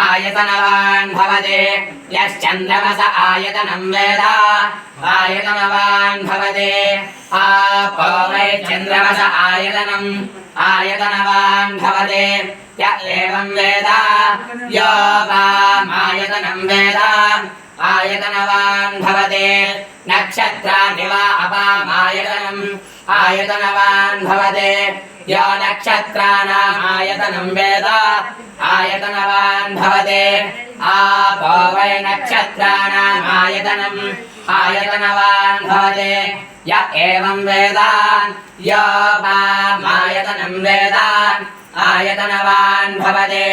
आयतनवान् भवते यश्चन्द्रमस आयतनं वेद आयतनवान् भवते आपो वै चन्द्रमस आयतनम् आयतनवान् भवते य एवं वेद यो वामायतनं वेद आयतनवान् भवते नक्षत्राणि वा अपामायतनम् आयतनवान् भवते यो नक्षत्राणाम् आयतनं वेद आयतनवान् भवते आपो वै नक्षत्राणाम् आयतनम् आयतनवान् भवते य एवं वेद यो वामायतनं वेद आयतनवान् भवते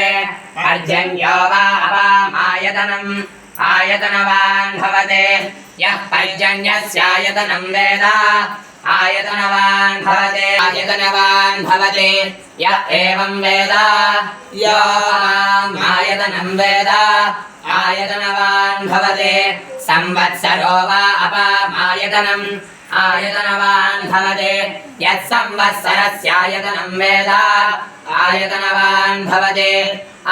पर्जन्यो वा अपामायतनम् आयतनवान् भवते यः पर्जन्यस्यायतनं वेद आयतनवान् भवते आयतनवान् भवते य एवं वेद यो आयतनं वेद आयतनवान् भवते संवत्सरो वा अपामायतनम् आयतनवान् भवते यत् संवत्सरस्यायतनं वेद आयतनवान् भवते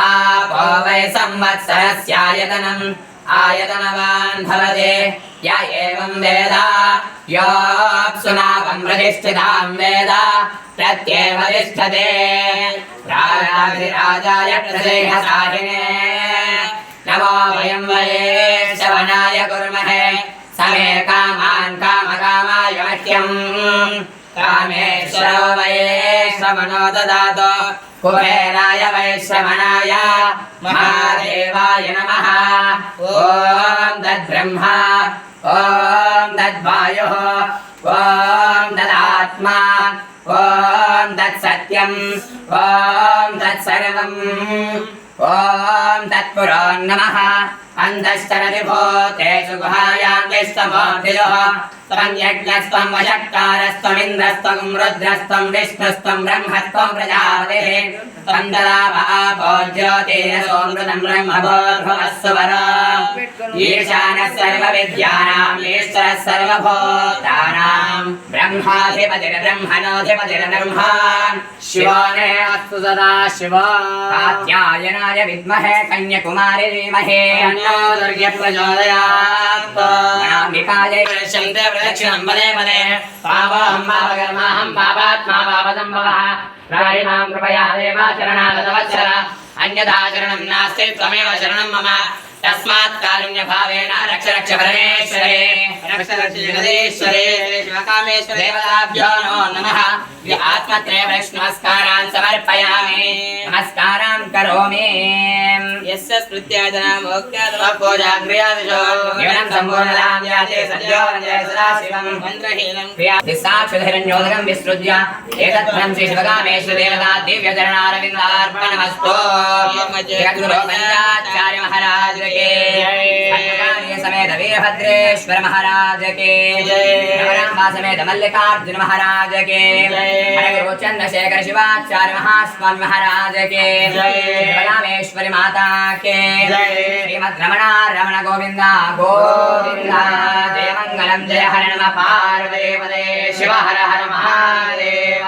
आपो वै संवत्सरस्यायतनम् आयतनवान् भवते य एवं वेद योऽप्सुनावं प्रतिष्ठितां वेद प्रत्येव तिष्ठते राजाधिराजाय प्रदेहसाहिने नमो वयं वैश्रवणाय कुर्महे समे कामान् कामकामाय मह्यम् कामेश्वरो वैश्रवणो ददातु कुबेराय वैश्रवणाय महादेवाय नमः ॐ तद्ब्रह्मा ॐ तद्वायुः ॐ तदात्मा ॐ तत्सत्यम् ॐ तत्सर्वम् ॐ तत्पुरो नमः अन्तश्चरति भूतेषु गुहायां विश्वमूर्तियोः त्वं यज्ञस्त्वं वषट्कारस्त्वमिन्द्रस्त्वं रुद्रस्त्वं विष्णुस्त्वं ब्रह्मस्त्वं प्रजापतिः त्वं ददापो ज्योतिरसोऽमृतं ब्रह्मभूर्भुवस्सुवर ईशानः सर्वविद्यानाम् ईश्वरः सर्वभूतानां ब्रह्माधिपतिर्ब्रह्मणोऽधिपतिर्ब्रह्मा शिवो मे अस्तु सदा शिवो कात्यायनाय विद्महे कन्याकुमारी धीमहि तन्नो दुर्गे प्रचोदयात् अनामिकायै प्रदक्षिणते प्रदक्षिणं पदे पदे पावहं पावकर्माहं पापात्मा पापसम्भवः रायिणां कृपया देवा शरणागतवत्सर अन्यथा शरणं नास्ति त्वमेव शरणं मम तस्मात् कारुण्यभावेन रक्ष रक्ष परमेश्वरे रक्ष रक्ष जगदीश्वरे शिवकामेश्वरे देवताभ्यो नमो नमः आत्मत्रय वैष्णवस्कारान् समर्पयामि नमस्कारान् करोमि यस्य स्मृत्याजना मोक्त्यादवपूजाग्र्यादिशो न्यूनं सम्पूर्णदां याते सद्यो वन्दे सदाशिवं मन्त्रहीनं क्रियादिसाक्षुधैरण्योदकं विसृज्य एतत्फलं श्रीशिवकामेश्वर देवता दिव्यचरणारविन्दार्पणमस्तु जगद्गुरो पञ्चाचार्य महाराज समेत वीरभद्रेश्वर महाराज के नवरंबा समेत मल्लिकार्जुन महाराज के गुरु चंद्रशेखर शिवाचार्य महास्वामी महाराज के रामेश्वरी माता के श्रीमद् रमणा रमण गोविंदा गोविंदा जय मंगलम जय हर नमः पार्वती पदे शिव हर हर महादेव।